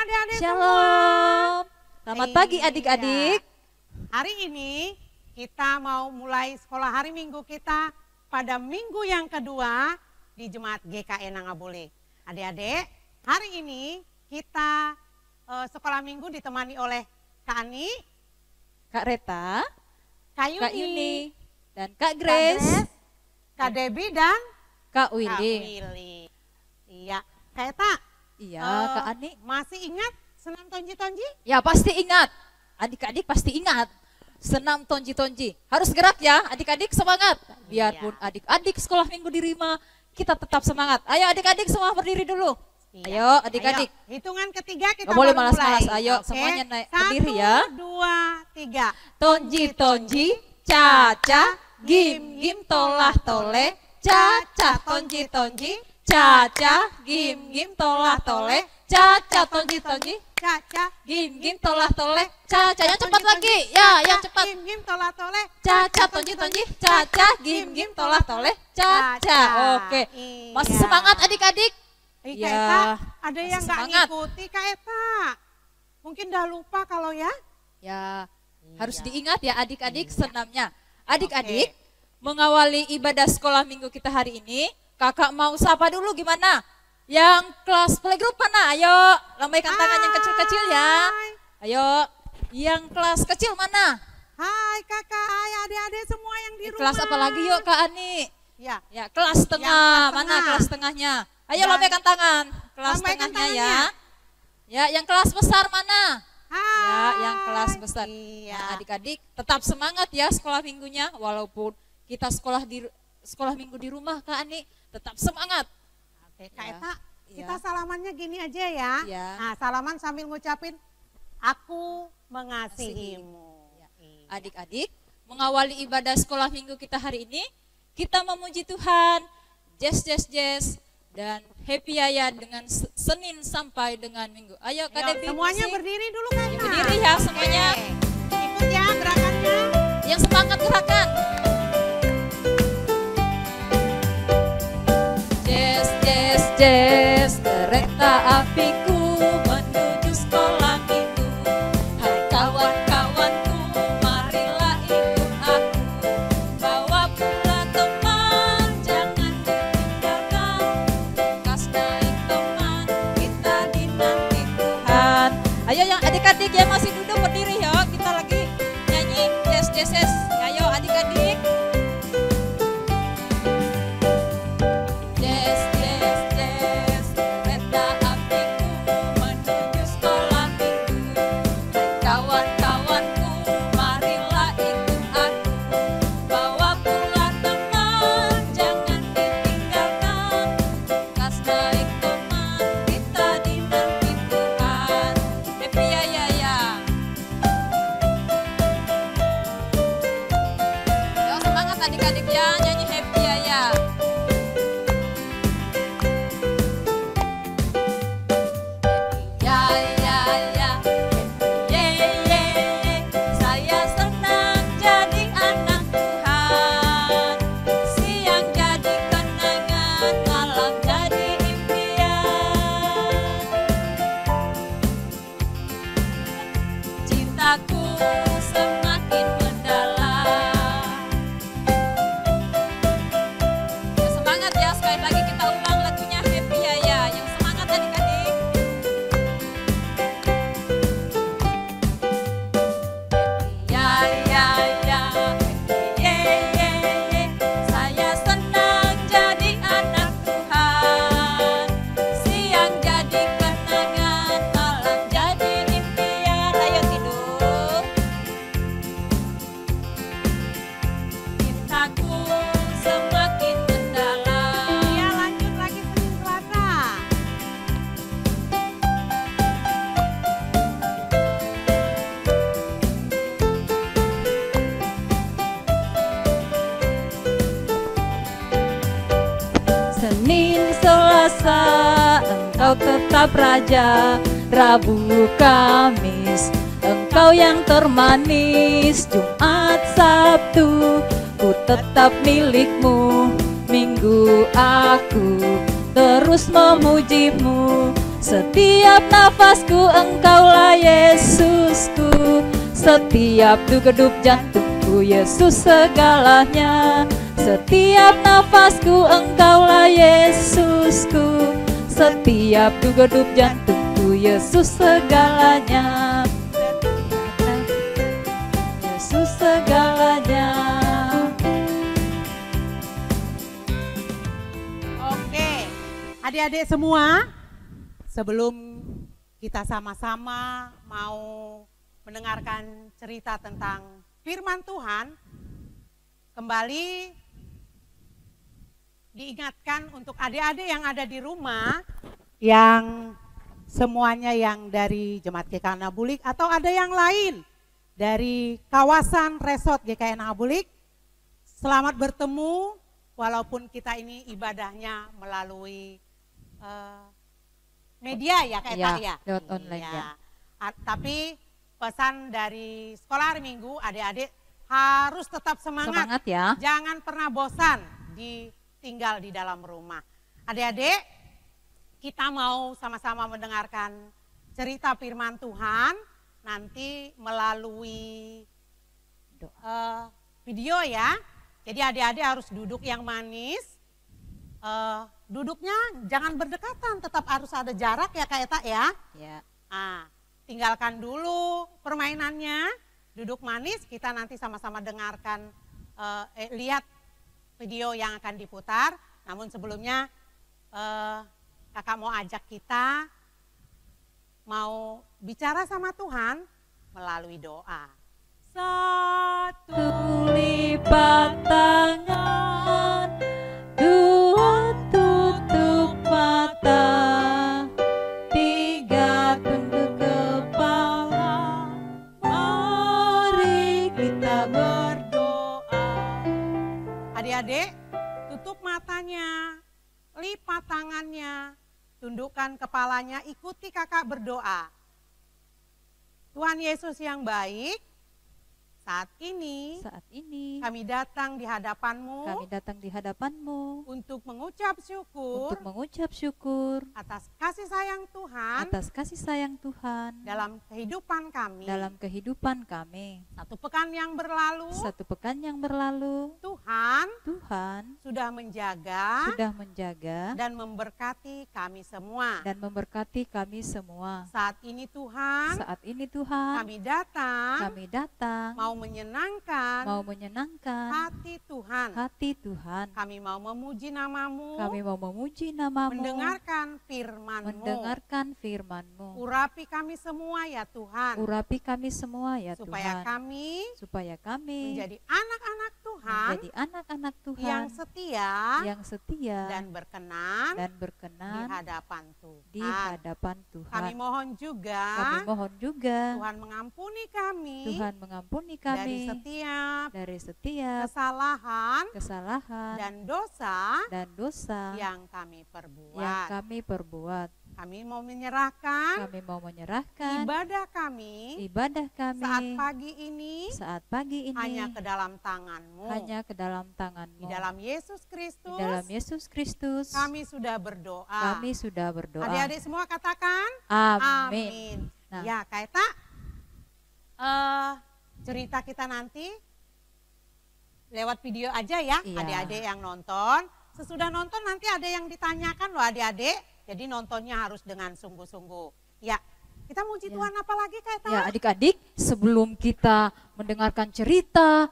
adik-adik semua. Shalom. Selamat pagi adik-adik. Hari ini kita mau mulai sekolah hari Minggu kita pada minggu yang kedua di Jemaat GKI Nangabule. Adik-adik, hari ini kita sekolah minggu ditemani oleh Kak Ani, Kak Reta, Kak Kak Yuni, Yuni, dan Kak Grace, Kak Debbie dan Kak Kak Willy. Willy. Iya, Kak Eta. Iya, Kak Ani. Masih ingat senam tonji-tonji? Ya pasti ingat. Adik-adik pasti ingat. Senam tonji-tonji. Harus gerak ya adik-adik, semangat. Biarpun adik-adik sekolah minggu di rumah, kita tetap semangat. Ayo adik-adik semua berdiri dulu. Iya. Ayo adik-adik. Ayo, hitungan ketiga kita Gak boleh baru malas-malas. mulai. Ayo Oke. semuanya naik berdiri ya. 1, 2, 3. Tonji-tonji, caca, gim-gim, tolah-toleh, caca, tonji-tonji, caca, gim-gim, tolah-toleh, caca, tonji-tonji, Caca. gim-gim, tolah-toleh, caca. Yang cepat lagi, ya yang cepat. Gim gim tolah toleh. Caca, tonji-tonji, caca, gim-gim, tolah-toleh, caca. Oke, masih Iya. semangat adik-adik? Kak Ya, Eta, ada yang masih nggak semangat. ngikuti Kak Eta. Mungkin dah lupa kalau ya. Ya, harus Iya. diingat ya adik-adik Iya. senamnya. Adik-adik, mengawali ibadah sekolah minggu kita hari ini, kakak mau sapa dulu gimana? Yang kelas playgroup mana? Ayo, lambaikan tangan yang kecil-kecil ya. Hai. Ayo, yang kelas kecil mana? Hai kakak, hai adik-adik semua yang di rumah. Kelas apa lagi yuk Kak Ani? Ya, Ya, kelas tengah. kelas Mana tengah. kelas tengahnya? Ayo Dan- lambaikan tangan. Kelas Lambaikan tengahnya ya. tangannya. Ya, yang kelas besar mana? hai. Ya, yang kelas besar. Iya. Nah, adik-adik tetap semangat ya sekolah minggunya, walaupun kita sekolah minggu di rumah Kak Ani, tetap semangat. Oke, Kak Ya. Eta, Ya. kita salamannya gini aja ya. Ya. Nah, salaman sambil ngucapin, aku mengasihimu. Ya. Iya. Adik-adik, mengawali ibadah sekolah minggu kita hari ini, kita memuji Tuhan, jazz, dan happy ya dengan Senin sampai dengan Minggu. Ayo Kak Yuk, Debbie, semuanya musik. berdiri dulu Kak Eta. Berdiri ya semuanya. Oke. Ikut ya gerakannya. Yang semangat gerakan. Jazz, kereta apiku menuju sekolah minggu. Hai kawan-kawanku, marilah ikut aku. Bawa pula teman, jangan ditinggalkan. Kas naik teman, kita dinanti Tuhan. Ayo yang adik-adik yang masih duduk berdiri ya, kita lagi nyanyi jazz. Ayo adik-adik. Jazz, kereta apiku menuju sekolah minggu. Hai kawan-kawanku, marilah ikut aku. Bawa pula teman, jangan ditinggalkan. Kas naik teman, kita dinanti Tuhan. Happy ya. Yo semangat adik-adik ya, nyanyi happy ya. Saya senang jadi anak Tuhan. Siang jadi kenangan, malam jadi impian. Cintaku semakin mendalam. Ya, semangat ya, sekali lagi kita ulang lagunya happy ya. Yang semangat adik-adik. Saya senang jadi anak Tuhan. Siang jadi kenangan, malam jadi impian. Ayo tidur. Cintaku semakin mendalam. Iya, lanjut lagi Senin Selasa. Senin, Selasa, engkau tetap raja. Rabu, Kamis, engkau yang termanis. Jumat, Sabtu, ku tetap milikmu. Minggu aku terus memujimu. Setiap nafasku Engkaulah Yesusku. Setiap degup jantungku Yesus segalanya. Setiap nafasku Engkaulah Yesusku. Setiap degup jantungku Yesus segalanya. Yesus segalanya. Oke, adik-adik semua, sebelum kita sama-sama mau mendengarkan cerita tentang firman Tuhan, kembali diingatkan untuk adik-adik yang ada di rumah, yang semuanya yang dari Jemaat GKI Nabulik atau ada yang lain dari kawasan resort GKI Nabulik, selamat bertemu walaupun kita ini ibadahnya melalui media ya Kak Eta ya. Lewat online ya. Tapi pesan dari sekolah hari Minggu, adik-adik harus tetap semangat. Semangat ya. Jangan pernah bosan tinggal di dalam rumah. Adik-adik, kita mau sama-sama mendengarkan cerita firman Tuhan nanti melalui video ya. Jadi adik-adik harus duduk yang manis. Duduknya jangan berdekatan, tetap harus ada jarak ya Kak Eta ya. Ya. Tinggalkan dulu permainannya, duduk manis, kita nanti sama-sama dengarkan, lihat video yang akan diputar. Namun sebelumnya kakak mau ajak kita mau bicara sama Tuhan melalui doa. Satu lipat tangan, dua tutup mata, tiga tunduk kepala, mari kita berdoa. Adik-adik, tutup matanya, lipat tangannya, tundukkan kepalanya, ikuti kakak berdoa. Tuhan Yesus yang baik, saat ini kami datang di hadapan-Mu untuk mengucap syukur atas kasih sayang Tuhan dalam kehidupan kami. Satu pekan yang berlalu Tuhan sudah menjaga dan memberkati kami semua. Saat ini Tuhan kami datang mau menyenangkan hati Tuhan. Kami mau memuji namamu, mendengarkan firman-Mu. Urapi kami semua ya Tuhan. Supaya kami menjadi anak-anak Tuhan, yang setia dan berkenan di hadapan Tuhan. Kami mohon juga Tuhan mengampuni kami dari setiap kesalahan dan dosa yang kami perbuat. Kami mau menyerahkan ibadah kami saat pagi ini hanya ke dalam tangan-Mu. Di dalam Yesus Kristus kami sudah berdoa. Adik-adik semua katakan amin. Nah. Ya Kak Eta, cerita kita nanti lewat video aja ya. Iya. Adik-adik yang nonton. Sesudah nonton nanti ada yang ditanyakan loh adik-adik. Jadi nontonnya harus dengan sungguh-sungguh. Ya, kita muji Tuhan apa lagi Kak Eta? Ya adik-adik, sebelum kita mendengarkan cerita,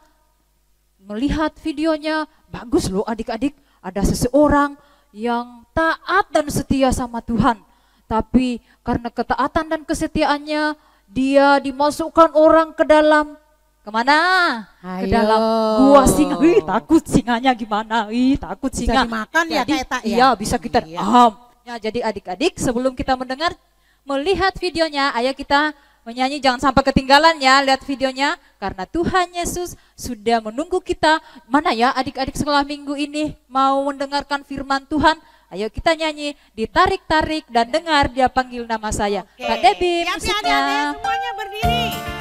melihat videonya, bagus loh adik-adik, ada seseorang yang taat dan setia sama Tuhan. Tapi karena ketaatan dan kesetiaannya, dia dimasukkan orang ke dalam, kemana? Ke dalam gua singa. Takut singanya gimana? Takut singa. Bisa dimakan ya Kak Eta ya? Iya, bisa kita. Ya, jadi adik-adik sebelum kita melihat videonya, ayo kita menyanyi, jangan sampai ketinggalan ya, lihat videonya. Karena Tuhan Yesus sudah menunggu kita. Mana ya adik-adik sekolah minggu ini mau mendengarkan firman Tuhan? Ayo kita nyanyi, ditarik-tarik dan dengar dia panggil nama saya. Kak Debbie musiknya. Adik-adik semuanya berdiri.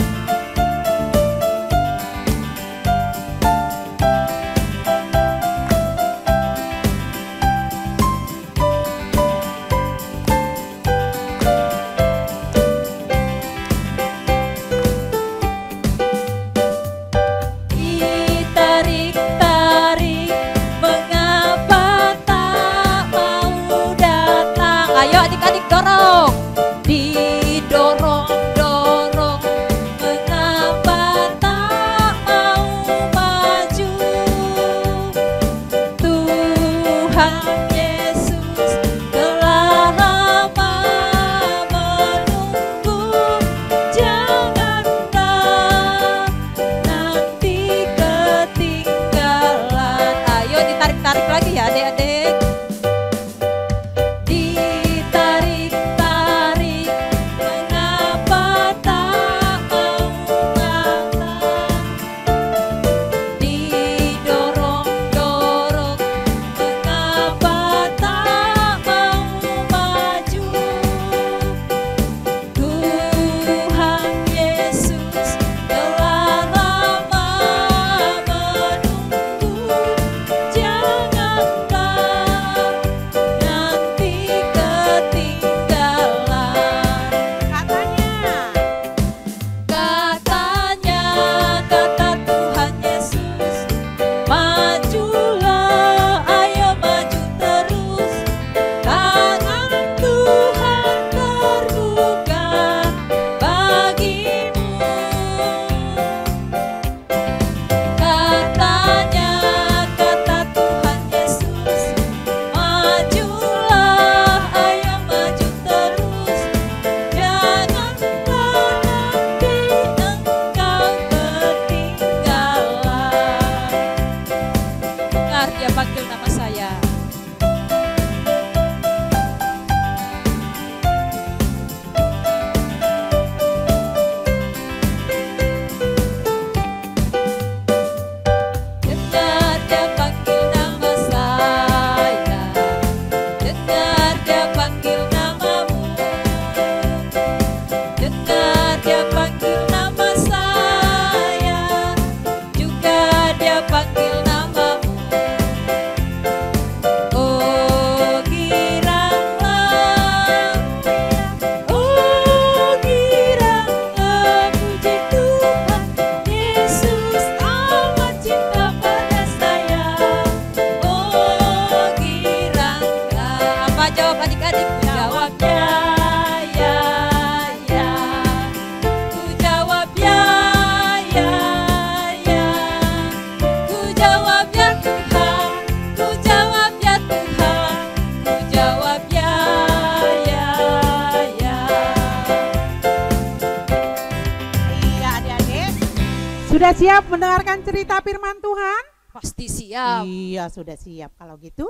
Sudah siap mendengarkan cerita firman Tuhan? Pasti siap. Iya, sudah siap. Kalau gitu,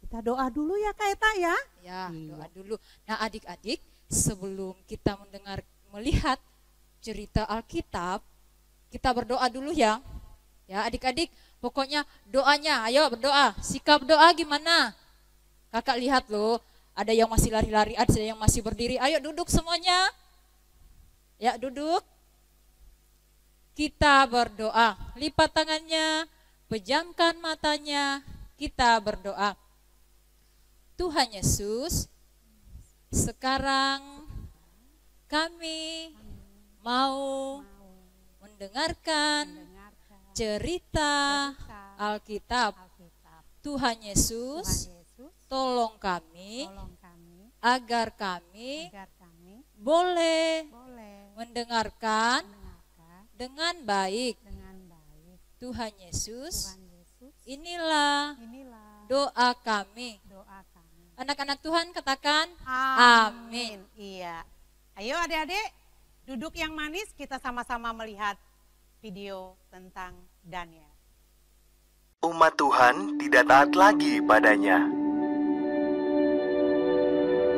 kita doa dulu ya Kak Eta ya. Ya, Iya. doa dulu. Nah, adik-adik, sebelum kita melihat cerita Alkitab, kita berdoa dulu ya. Ya, adik-adik, pokoknya doanya, ayo berdoa. Sikap doa gimana? Kakak lihat loh, ada yang masih lari-lari, ada yang masih berdiri. Ayo duduk semuanya. Ya, duduk. Kita berdoa. Lipat tangannya, pejamkan matanya, kita berdoa. Tuhan Yesus, sekarang kami mau mendengarkan cerita Alkitab. Tuhan Yesus, tolong kami agar kami boleh mendengarkan dengan baik. Tuhan Yesus, inilah doa kami. Anak-anak Tuhan katakan amin. Iya. Ayo adik-adik, duduk yang manis, kita sama-sama melihat video tentang Daniel. Umat Tuhan tidak taat lagi padanya.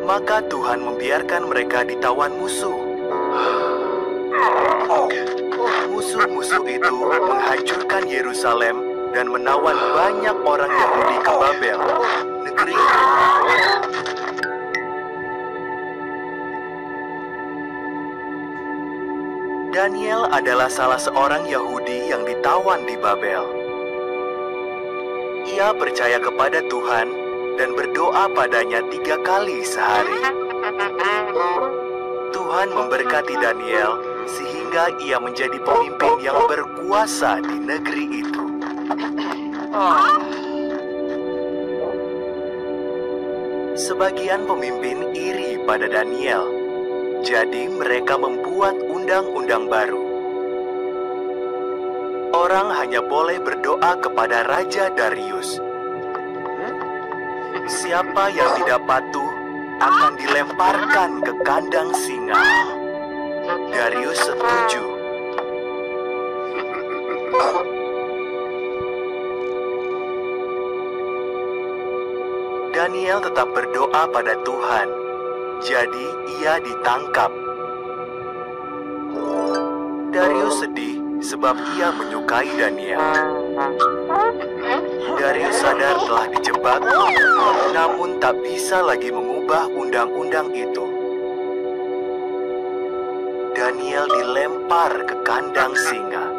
Maka Tuhan membiarkan mereka ditawan musuh. Musuh-musuh itu menghancurkan Yerusalem dan menawan banyak orang Yahudi ke Babel, negeri itu. Daniel adalah salah seorang Yahudi yang ditawan di Babel. Ia percaya kepada Tuhan dan berdoa padanya 3 kali sehari. Tuhan memberkati Daniel sehingga ia menjadi pemimpin yang berkuasa di negeri itu. Sebagian pemimpin iri pada Daniel, jadi mereka membuat undang-undang baru. Orang hanya boleh berdoa kepada Raja Darius. Siapa yang tidak patuh akan dilemparkan ke kandang singa. Darius setuju. Daniel tetap berdoa pada Tuhan, jadi ia ditangkap. Darius sedih sebab ia menyukai Daniel. Darius sadar telah dijebak, namun tak bisa lagi mengubah undang-undang itu. Daniel dilempar ke kandang singa.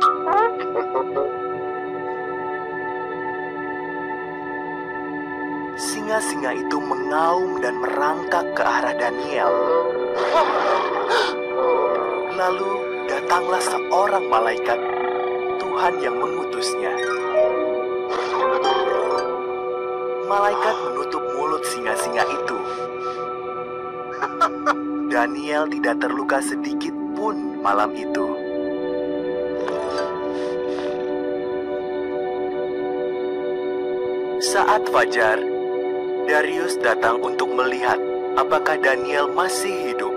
Singa-singa itu mengaum dan merangkak ke arah Daniel. Lalu datanglah seorang malaikat Tuhan yang mengutusnya. Malaikat menutup mulut singa-singa itu. Daniel tidak terluka sedikit pun malam itu. Saat fajar, Darius datang untuk melihat apakah Daniel masih hidup.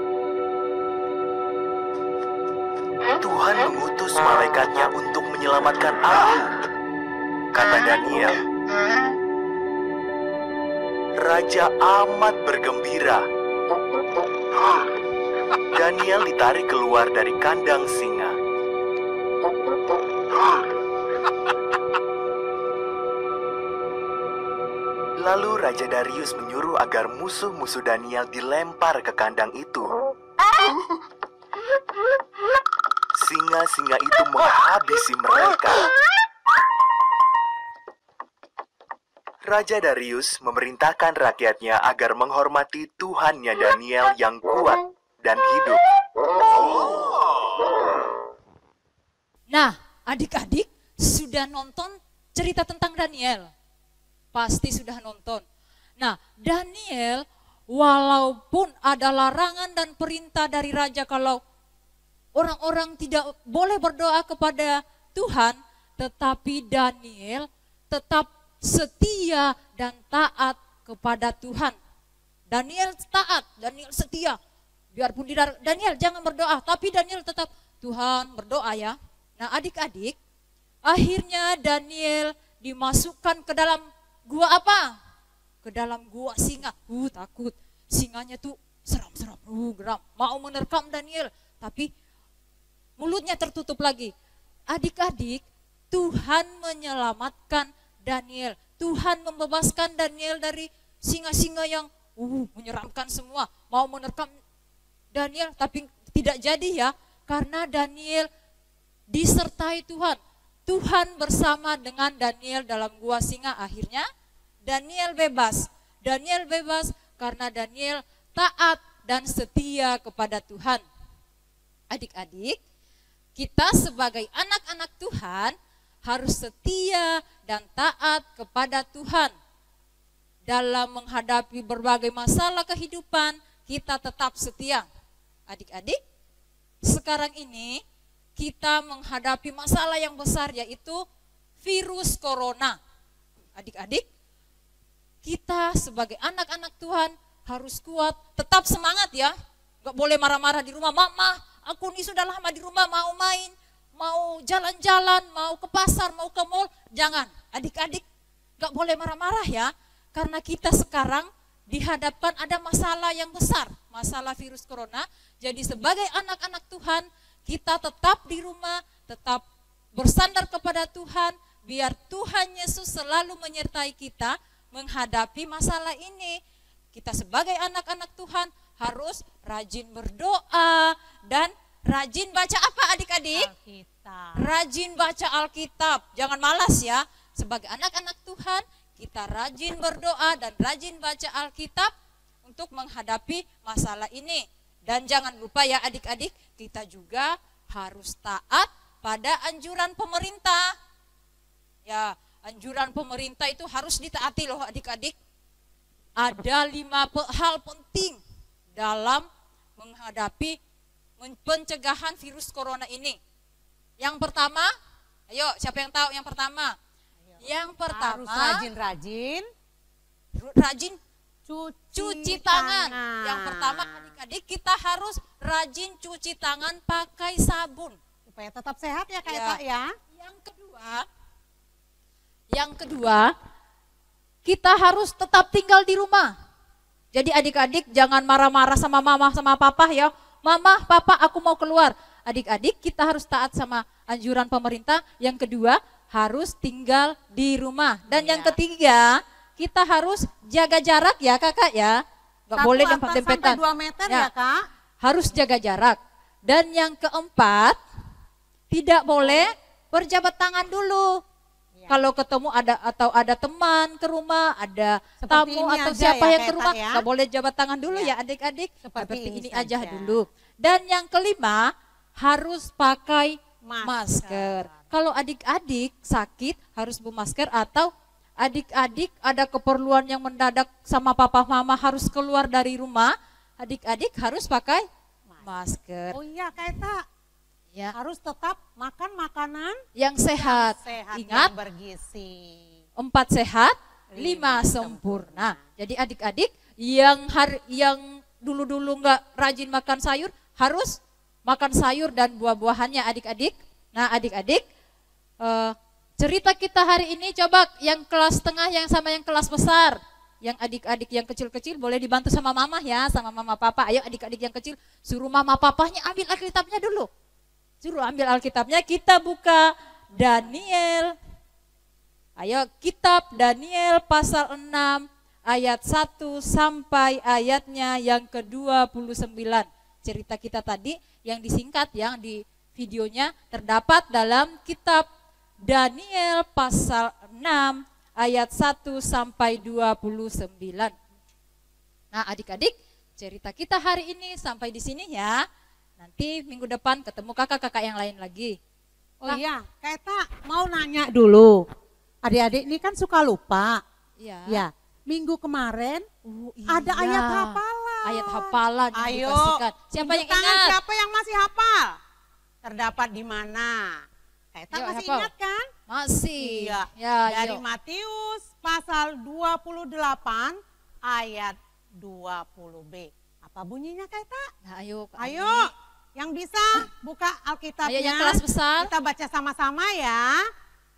Tuhan mengutus malaikatnya untuk menyelamatkan aku, kata Daniel. Raja amat bergembira. Daniel ditarik keluar dari kandang singa. Lalu Raja Darius menyuruh agar musuh-musuh Daniel dilempar ke kandang itu. Singa-singa itu menghabisi mereka. Raja Darius memerintahkan rakyatnya agar menghormati Tuhannya Daniel yang kuat dan hidup. Nah, adik-adik sudah nonton cerita tentang Daniel? Pasti sudah nonton. Nah, Daniel walaupun ada larangan dan perintah dari raja kalau orang-orang tidak boleh berdoa kepada Tuhan, tetapi Daniel tetap setia dan taat kepada Tuhan. Daniel taat, Daniel setia. Biarpun Daniel jangan berdoa, tapi Daniel tetap Tuhan berdoa ya. Nah adik-adik, akhirnya Daniel dimasukkan ke dalam gua apa? Ke dalam gua singa. Takut. Singanya tuh seram-seram, geram. Mau menerkam Daniel, tapi mulutnya tertutup lagi. Adik-adik, Tuhan menyelamatkan Daniel. Tuhan membebaskan Daniel dari singa-singa yang menyeramkan semua. Mau menerkam Daniel, tapi tidak jadi ya. Karena Daniel disertai Tuhan. Tuhan bersama dengan Daniel dalam gua singa. Akhirnya Daniel bebas. Daniel bebas karena Daniel taat dan setia kepada Tuhan. Adik-adik, kita sebagai anak-anak Tuhan harus setia dan taat kepada Tuhan. Dalam menghadapi berbagai masalah kehidupan, kita tetap setia. Adik-adik, sekarang ini kita menghadapi masalah yang besar, yaitu virus corona. Adik-adik, kita sebagai anak-anak Tuhan harus kuat, tetap semangat ya. Gak boleh marah-marah di rumah. Mama, aku ini sudah lama di rumah, mau main, mau jalan-jalan, mau ke pasar, mau ke mall. Jangan, adik-adik gak boleh marah-marah ya. Karena kita sekarang dihadapkan ada masalah yang besar, masalah virus corona. Jadi sebagai anak-anak Tuhan, kita tetap di rumah, tetap bersandar kepada Tuhan, biar Tuhan Yesus selalu menyertai kita menghadapi masalah ini. Kita sebagai anak-anak Tuhan harus rajin berdoa dan rajin baca apa adik-adik? Alkitab. Rajin baca Alkitab, jangan malas ya. Sebagai anak-anak Tuhan, kita rajin berdoa dan rajin baca Alkitab untuk menghadapi masalah ini. Dan jangan lupa ya adik-adik, kita juga harus taat pada anjuran pemerintah. Ya, anjuran pemerintah itu harus ditaati loh adik-adik. Ada 5 hal penting dalam menghadapi pencegahan virus corona ini. Yang pertama, ayo siapa yang tahu yang pertama? Yang pertama harus rajin-rajin rajin cuci tangan. Yang pertama adik-adik, kita harus rajin cuci tangan pakai sabun supaya tetap sehat ya Kak Ya. Eta ya. Yang kedua, kita harus tetap tinggal di rumah. Jadi adik-adik jangan marah-marah sama mama sama papa ya. Mama, papa, aku mau keluar. Adik-adik kita harus taat sama anjuran pemerintah. Yang kedua, harus tinggal di rumah. Dan yang ketiga, kita harus jaga jarak ya kakak ya. Gak boleh dempet-dempetan. Sampai 2 meter ya Kak. Harus jaga jarak. Dan yang keempat, tidak boleh berjabat tangan dulu. Kalau ketemu ada teman ke rumah, ada Seperti tamu ini atau aja siapa ya, yang ke Kak rumah, Eta ya. nggak boleh jabat tangan dulu ya adik-adik. Seperti ini aja saja. dulu. Dan yang kelima, harus pakai masker. Kalau adik-adik sakit harus bermasker, atau adik-adik ada keperluan yang mendadak sama papa mama harus keluar dari rumah, adik-adik harus pakai masker. Oh iya Kak Eta, Ya. harus tetap makan makanan Yang sehat. Ingat, yang bergizi. 4 sehat, 5 sempurna. Jadi adik-adik yang dulu-dulu nggak rajin makan sayur, harus makan sayur dan buah-buahannya adik-adik. Nah adik-adik, cerita kita hari ini coba yang kelas tengah yang sama yang kelas besar. Yang adik-adik yang kecil-kecil boleh dibantu sama mama ya, sama mama papa. Ayo adik-adik yang kecil, suruh mama papanya ambil Alkitabnya dulu. Suruh ambil Alkitabnya, kita buka Daniel. Ayo, kitab Daniel pasal 6 ayat 1 sampai ayatnya yang ke-29. Cerita kita tadi yang disingkat, yang di videonya terdapat dalam kitab Daniel pasal 6 ayat 1 sampai 29. Nah adik-adik, cerita kita hari ini sampai di sini ya. Nanti minggu depan ketemu kakak-kakak yang lain lagi. Oh iya, Kak Eta mau nanya dulu. Adik-adik ini kan suka lupa. Iya. Ya, minggu kemarin Iya. ada ayat hafalan. Ayat hafalan yang Ayo, dikasihkan. Siapa tunjuk yang tangan ingat? siapa yang masih hafal? Terdapat di mana? Kak Eta Yuk, masih hafal. ingat kan? Masih. Iya. Ya, Dari yuk. Matius pasal 28 ayat 20b. Apa bunyinya Kak Eta? Nah, ayo. Kak Ayo. Ani. yang bisa buka Alkitabnya. Ayo yang kelas besar. Kita baca sama-sama ya.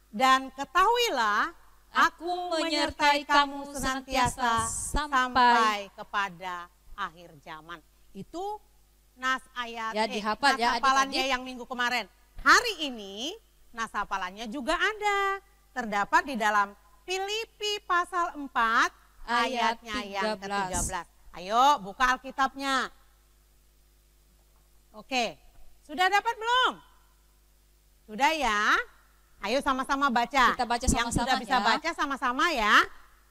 Dan ketahuilah, aku menyertai kamu senantiasa sampai kepada akhir zaman. Itu nas ayat, Ya, dihafal ya, hafalannya adik-adik. yang minggu kemarin. Hari ini nas hafalannya juga ada. Terdapat di dalam Filipi pasal 4 ayatnya yang 13. ke-13. Ayo buka Alkitabnya. Oke, sudah dapat belum? Sudah ya? Ayo sama-sama baca. Kita baca Yang sama-sama sudah bisa ya. baca sama-sama ya.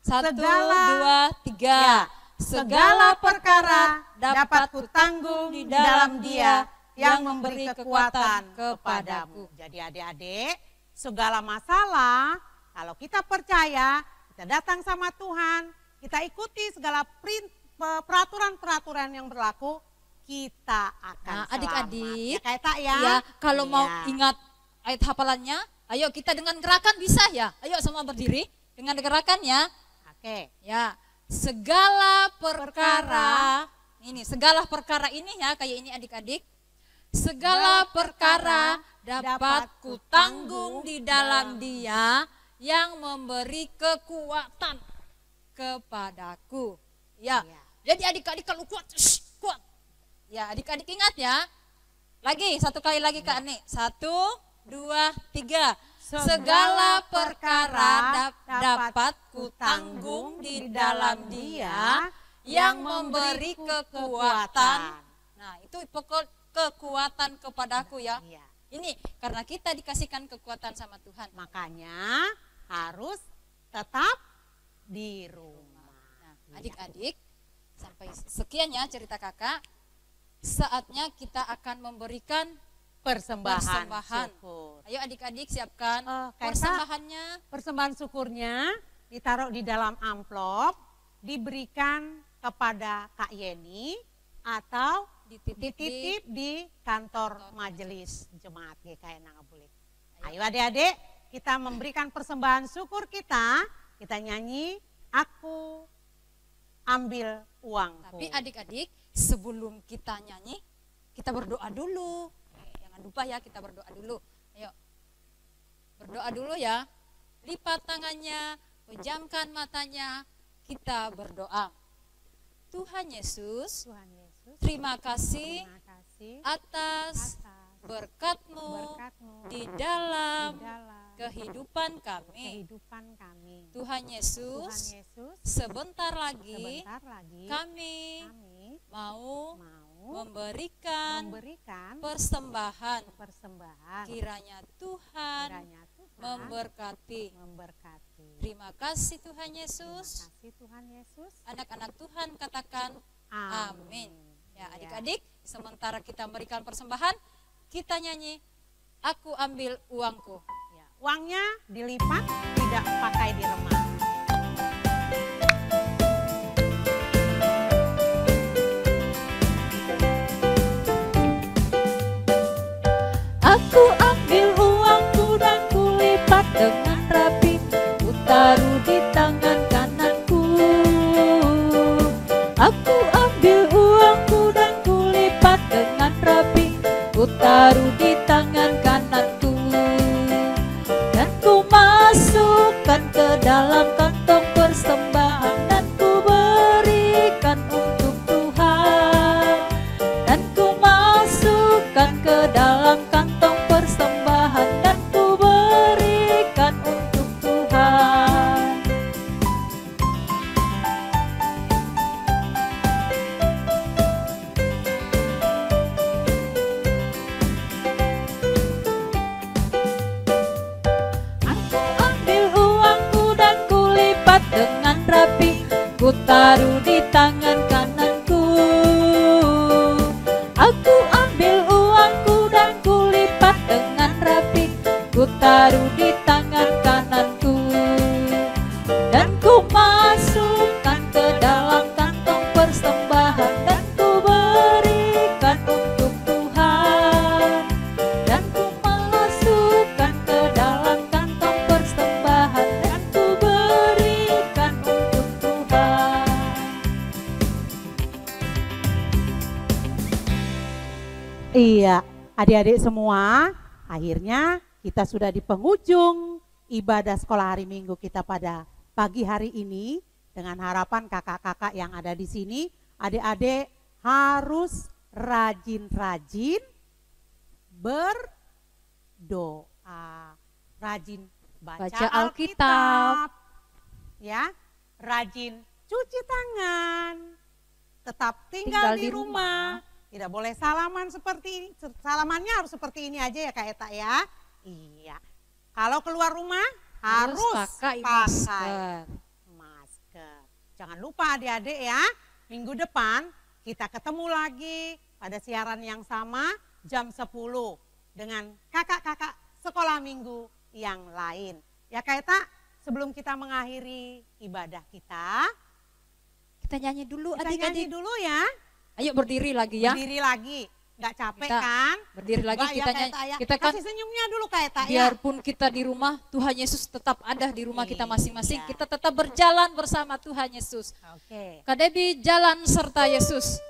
1, Segala- 2, 3. Ya. Segala perkara dapat kutanggung di dalam Dia yang memberi kekuatan kepadaku. Jadi adik-adik, segala masalah kalau kita percaya, kita datang sama Tuhan, kita ikuti segala peraturan-peraturan yang berlaku, kita akan Nah, adik-adik, selamat. Ya kayak tak ya? Ya, kalau mau Iya. ingat ayat hafalannya, ayo kita dengan gerakan bisa ya. Ayo semua berdiri dengan gerakannya. Oke. Ya, segala perkara, ini segala perkara ini ya, kayak ini adik-adik. Segala perkara dapat kutanggung di dalam Dia yang memberi kekuatan kepadaku. Ya, Ya. jadi adik-adik kalau kuat, kuat. Ya, adik-adik ingat ya. Lagi, satu kali lagi Kak Ani. 1, 2, 3. Segala perkara dapat kutanggung di dalam Dia yang memberi kekuatan. Nah, itu pokok kekuatan kepadaku ya. Iya. Ini karena kita dikasihkan kekuatan sama Tuhan. Makanya harus tetap di rumah. Nah, adik-adik, sampai sekian ya cerita kakak. Saatnya kita akan memberikan Persembahan persembahan. syukur. Ayo adik-adik siapkan Kaisa, persembahannya. persembahan syukurnya ditaruh di dalam amplop, diberikan kepada Kak Yeni atau dititip di kantor majelis jemaat GKI Nangabulik. Ayo adik-adik, kita memberikan persembahan syukur kita nyanyi, aku ambil uangku. Tapi adik-adik, sebelum kita nyanyi, kita berdoa dulu. Jangan lupa ya, kita berdoa dulu. Ayo, berdoa dulu ya. Lipat tangannya, pejamkan matanya, kita berdoa. Tuhan Yesus, Tuhan Yesus, terima kasih terima kasih atas berkat-Mu di dalam kehidupan kami. kehidupan kami. Tuhan Tuhan Yesus, Yesus, sebentar lagi sebentar lagi kami kami mau mau memberikan memberikan persembahan. persembahan. Kiranya Tuhan Kiranya Tuhan memberkati. memberkati. Terima kasih Tuhan Terima Yesus. kasih Tuhan Yesus. Anak-anak Tuhan katakan amin. Ya, adik-adik, sementara kita memberikan persembahan, kita nyanyi, aku ambil uangku. Ya, uangnya dilipat, tidak pakai diremah. Aku ambil uangku dan kulipat dengan rapi, ku taruh di tangan kananku. Aku ambil uangku dan kulipat dengan rapi, ku taruh di tangan kananku. Dan ku masukkan ke dalam kantong persembahan dan ku berikan untuk Tuhan. Dan ku masukkan ke dalam kantong persembahan dan ku berikan untuk Tuhan. Aku ambil uangku dan kulipat dengan rapi, ku taruh di tangan kananku. Aku ambil uangku dan kulipat dengan rapi, ku taruh di tangan kananku. Dan ku masukkan ke dalam kantong persembahan dan ku berikan untuk Tuhan. Dan ku masukkan ke dalam kantong persembahan dan ku berikan untuk Tuhan. Iya, adik-adik semua, akhirnya kita sudah di penghujung ibadah sekolah hari Minggu kita pada pagi hari ini. Dengan harapan kakak-kakak yang ada di sini, adik-adik harus rajin-rajin berdoa, rajin baca Alkitab, ya, rajin cuci tangan, tetap tinggal di rumah. Tidak boleh salaman seperti ini. Salamannya harus seperti ini aja ya Kak Eta ya. Iya. Kalau keluar rumah harus pakai masker. Jangan lupa adik-adik ya. Minggu depan kita ketemu lagi pada siaran yang sama jam 10 dengan kakak-kakak sekolah minggu yang lain. Ya Kak Eta, sebelum kita mengakhiri ibadah kita nyanyi dulu kita adik-adik. nyanyi dulu ya. Ayo berdiri lagi ya. Berdiri lagi, nggak capek Kita kan? Berdiri lagi Coba kita ya, nyanyi. Kak Eta, ya. Kita kan kasih senyumnya dulu Kak Eta ya. biarpun kita di rumah, Tuhan Yesus tetap ada di rumah kita masing-masing. Iya. Kita tetap berjalan bersama Tuhan Yesus. Oke. Kak Debbie, jalan serta Yesus.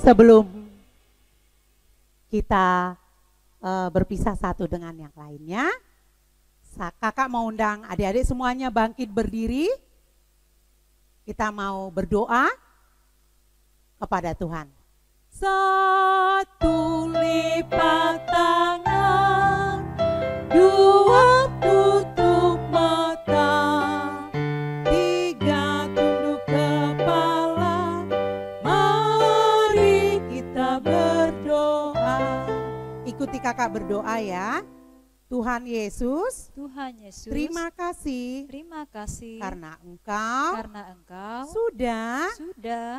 Sebelum kita berpisah satu dengan yang lainnya, kakak mau undang adik-adik semuanya bangkit berdiri. Kita mau berdoa kepada Tuhan. Satu lipat tangan, dua tutup mata, tiga tunduk kepala, mari kita berdoa. Ikuti kakak berdoa ya. Tuhan Yesus, terima kasih karena Engkau sudah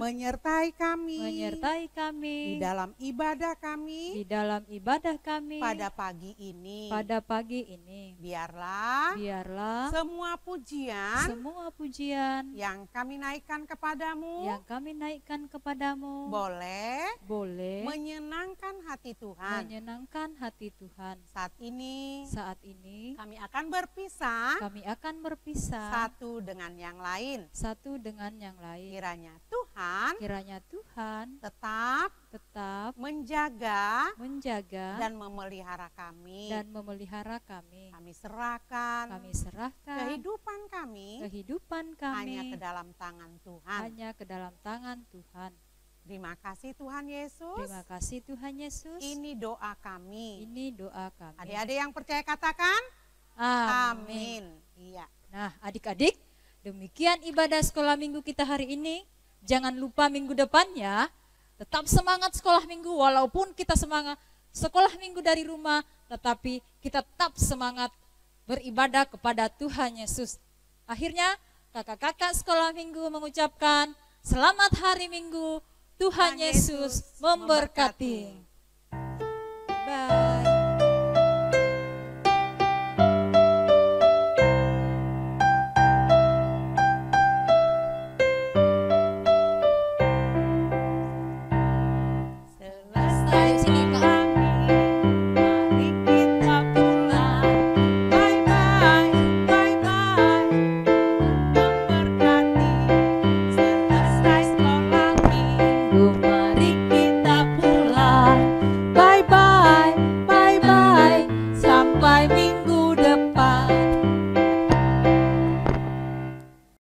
menyertai kami di dalam ibadah kami pada pagi ini. Biarlah semua pujian yang kami naikkan kepadamu boleh menyenangkan hati Tuhan. Saat ini kami akan berpisah satu dengan yang lain. Kiranya Tuhan tetap menjaga dan memelihara kami. Kami serahkan kehidupan kami hanya ke dalam tangan Tuhan. Terima kasih Tuhan Yesus. Ini doa kami. Adik-adik yang percaya katakan amin. Iya. Nah, adik-adik, demikian ibadah sekolah minggu kita hari ini. Jangan lupa minggu depannya tetap semangat sekolah minggu, walaupun kita semangat sekolah minggu dari rumah, tetapi kita tetap semangat beribadah kepada Tuhan Yesus. Akhirnya kakak-kakak sekolah minggu mengucapkan selamat hari Minggu. Tuhan Yesus memberkati.